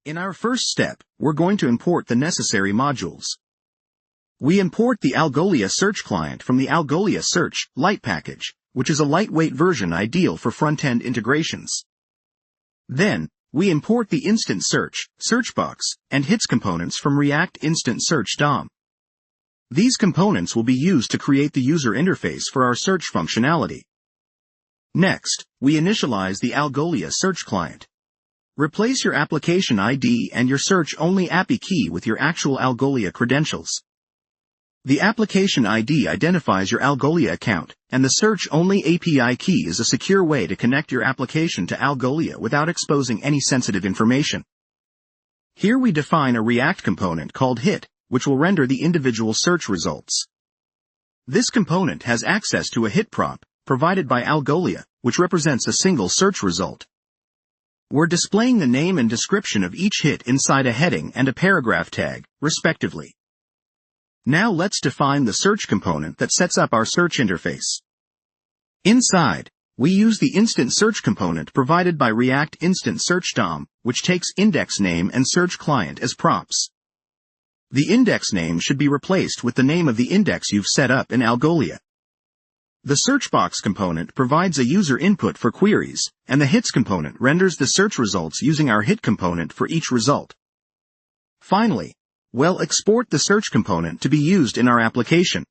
In our first step, we're going to import the necessary modules. We import the Algoliasearch client from the Algoliasearch Lite package, which is a lightweight version ideal for front-end integrations. Then, we import the instant search, searchbox, and hits components from react-instantsearch-dom. These components will be used to create the user interface for our search functionality. Next, we initialize the Algoliasearch client. Replace your application ID and your search-only API key with your actual Algolia credentials. The application ID identifies your Algolia account, and the search-only API key is a secure way to connect your application to Algolia without exposing any sensitive information. Here we define a React component called hit, which will render the individual search results. This component has access to a hit prop, provided by Algolia, which represents a single search result. We're displaying the name and description of each hit inside a heading and a paragraph tag, respectively. Now let's define the search component that sets up our search interface. Inside, we use the instant search component provided by react-instantsearch-dom, which takes index name and search client as props. The index name should be replaced with the name of the index you've set up in Algolia. The searchbox component provides a user input for queries, and the hits component renders the search results using our hit component for each result. Finally, we'll export the search component to be used in our application.